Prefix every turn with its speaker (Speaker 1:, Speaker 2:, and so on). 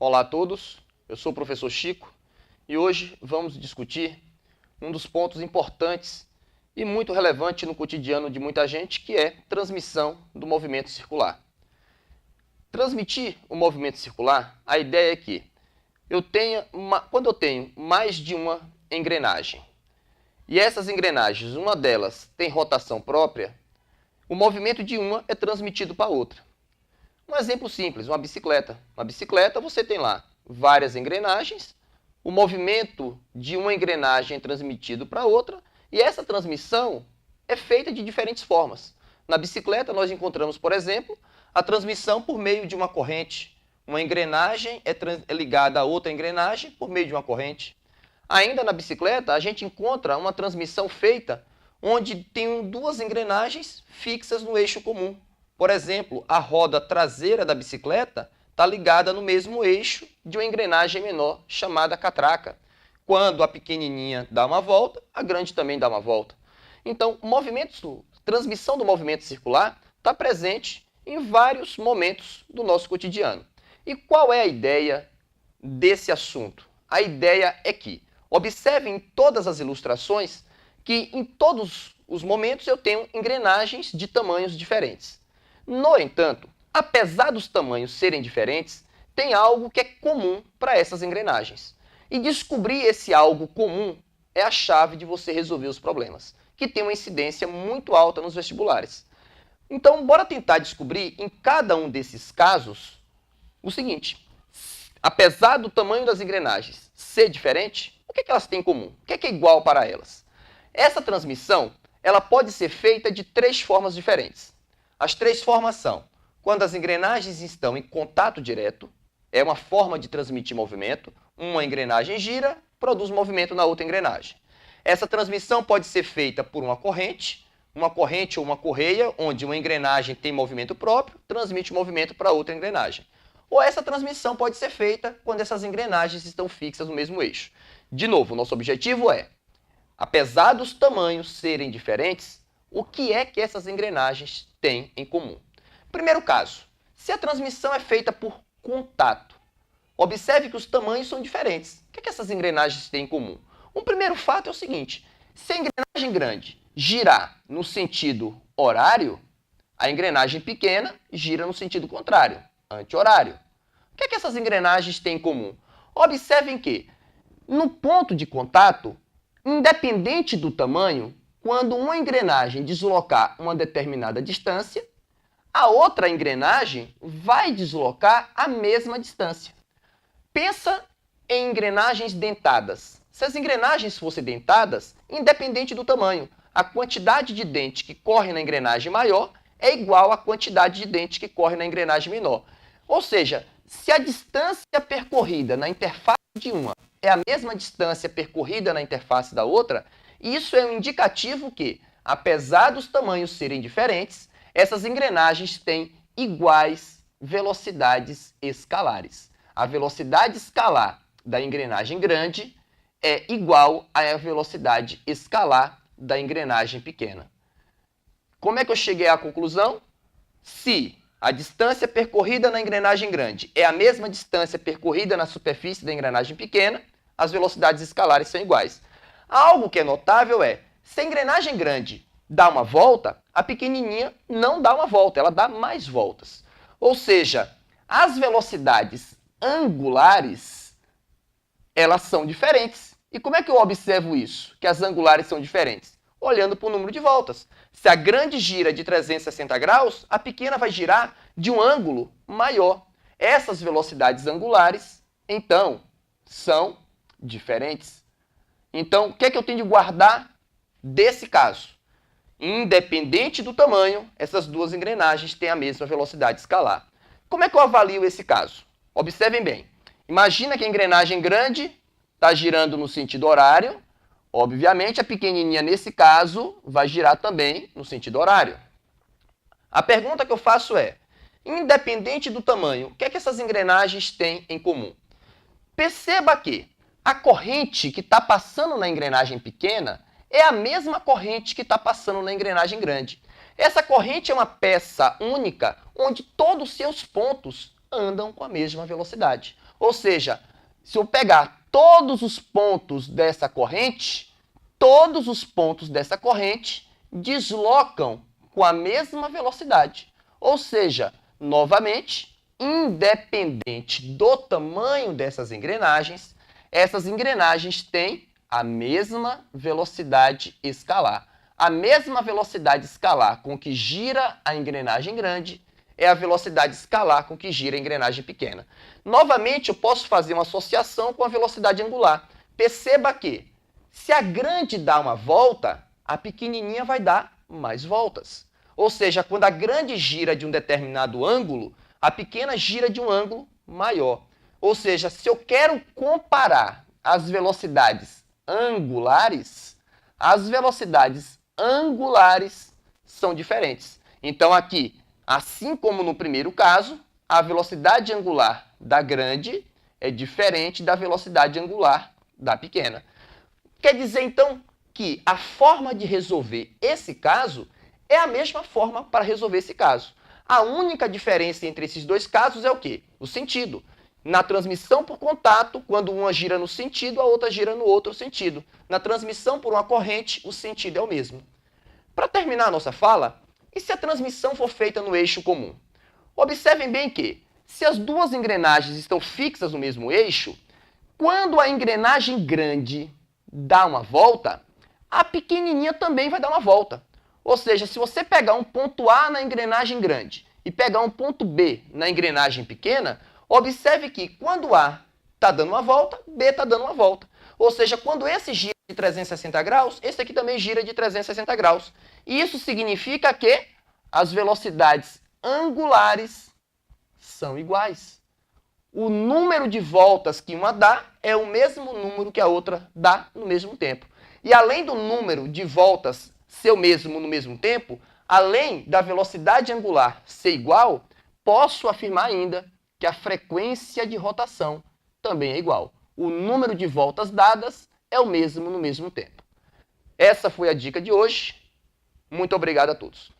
Speaker 1: Olá a todos, eu sou o professor Chico e hoje vamos discutir um dos pontos importantes e muito relevante no cotidiano de muita gente, que é transmissão do movimento circular. Transmitir o movimento circular, a ideia é que quando eu tenho mais de uma engrenagem e essas engrenagens, uma delas tem rotação própria, o movimento de uma é transmitido para a outra. Um exemplo simples, uma bicicleta. Uma bicicleta, você tem lá várias engrenagens, o movimento de uma engrenagem é transmitido para outra, e essa transmissão é feita de diferentes formas. Na bicicleta, nós encontramos, por exemplo, a transmissão por meio de uma corrente. Uma engrenagem é ligada a outra engrenagem por meio de uma corrente. Ainda na bicicleta, a gente encontra uma transmissão feita onde tem duas engrenagens fixas no eixo comum. Por exemplo, a roda traseira da bicicleta está ligada no mesmo eixo de uma engrenagem menor chamada catraca. Quando a pequenininha dá uma volta, a grande também dá uma volta. Então, transmissão do movimento circular está presente em vários momentos do nosso cotidiano. E qual é a ideia desse assunto? A ideia é que, observe em todas as ilustrações, que em todos os momentos eu tenho engrenagens de tamanhos diferentes. No entanto, apesar dos tamanhos serem diferentes, tem algo que é comum para essas engrenagens. E descobrir esse algo comum é a chave de você resolver os problemas, que tem uma incidência muito alta nos vestibulares. Então, bora tentar descobrir em cada um desses casos o seguinte: apesar do tamanho das engrenagens ser diferente, o que elas têm em comum? O que é igual para elas? Essa transmissão ela pode ser feita de três formas diferentes. As três formas são: quando as engrenagens estão em contato direto, é uma forma de transmitir movimento, uma engrenagem gira, produz movimento na outra engrenagem. Essa transmissão pode ser feita por uma corrente ou uma correia, onde uma engrenagem tem movimento próprio, transmite movimento para outra engrenagem. Ou essa transmissão pode ser feita quando essas engrenagens estão fixas no mesmo eixo. De novo, o nosso objetivo é, apesar dos tamanhos serem diferentes, o que é que essas engrenagens têm em comum? Primeiro caso, se a transmissão é feita por contato, observe que os tamanhos são diferentes. O que é que essas engrenagens têm em comum? Um primeiro fato é o seguinte: se a engrenagem grande girar no sentido horário, a engrenagem pequena gira no sentido contrário, anti-horário. O que é que essas engrenagens têm em comum? Observem que, no ponto de contato, independente do tamanho, quando uma engrenagem deslocar uma determinada distância, a outra engrenagem vai deslocar a mesma distância. Pensa em engrenagens dentadas. Se as engrenagens fossem dentadas, independente do tamanho, a quantidade de dente que corre na engrenagem maior é igual à quantidade de dente que corre na engrenagem menor. Ou seja, se a distância percorrida na interface de uma é a mesma distância percorrida na interface da outra, isso é um indicativo que, apesar dos tamanhos serem diferentes, essas engrenagens têm iguais velocidades escalares. A velocidade escalar da engrenagem grande é igual à velocidade escalar da engrenagem pequena. Como é que eu cheguei à conclusão? Se a distância percorrida na engrenagem grande é a mesma distância percorrida na superfície da engrenagem pequena, as velocidades escalares são iguais. Algo que é notável é, se a engrenagem grande dá uma volta, a pequenininha não dá uma volta, ela dá mais voltas. Ou seja, as velocidades angulares, elas são diferentes. E como é que eu observo isso, que as angulares são diferentes? Olhando para o número de voltas. Se a grande gira de 360 graus, a pequena vai girar de um ângulo maior. Essas velocidades angulares, então, são diferentes. Então, o que é que eu tenho de guardar desse caso? Independente do tamanho, essas duas engrenagens têm a mesma velocidade escalar. Como é que eu avalio esse caso? Observem bem. Imagina que a engrenagem grande está girando no sentido horário. Obviamente, a pequenininha, nesse caso, vai girar também no sentido horário. A pergunta que eu faço é, independente do tamanho, o que é que essas engrenagens têm em comum? Perceba que a corrente que está passando na engrenagem pequena é a mesma corrente que está passando na engrenagem grande. Essa corrente é uma peça única onde todos os seus pontos andam com a mesma velocidade. Ou seja, se eu pegar todos os pontos dessa corrente, todos os pontos dessa corrente deslocam com a mesma velocidade. Ou seja, novamente, independente do tamanho dessas engrenagens, essas engrenagens têm a mesma velocidade escalar. A mesma velocidade escalar com que gira a engrenagem grande é a velocidade escalar com que gira a engrenagem pequena. Novamente, eu posso fazer uma associação com a velocidade angular. Perceba que, se a grande dá uma volta, a pequenininha vai dar mais voltas. Ou seja, quando a grande gira de um determinado ângulo, a pequena gira de um ângulo maior. Ou seja, se eu quero comparar as velocidades angulares, as velocidades angulares são diferentes. Então, aqui, assim como no primeiro caso, a velocidade angular da grande é diferente da velocidade angular da pequena. Quer dizer, então, que a forma de resolver esse caso é a mesma forma para resolver esse caso. A única diferença entre esses dois casos é o quê? O sentido. Na transmissão por contato, quando uma gira no sentido, a outra gira no outro sentido. Na transmissão por uma corrente, o sentido é o mesmo. Para terminar a nossa fala, e se a transmissão for feita no eixo comum? Observem bem que, se as duas engrenagens estão fixas no mesmo eixo, quando a engrenagem grande dá uma volta, a pequenininha também vai dar uma volta. Ou seja, se você pegar um ponto A na engrenagem grande e pegar um ponto B na engrenagem pequena, observe que quando A está dando uma volta, B está dando uma volta. Ou seja, quando esse gira de 360 graus, esse aqui também gira de 360 graus. E isso significa que as velocidades angulares são iguais. O número de voltas que uma dá é o mesmo número que a outra dá no mesmo tempo. E além do número de voltas ser o mesmo no mesmo tempo, além da velocidade angular ser igual, posso afirmar ainda que a frequência de rotação também é igual. O número de voltas dadas é o mesmo no mesmo tempo. Essa foi a dica de hoje. Muito obrigado a todos.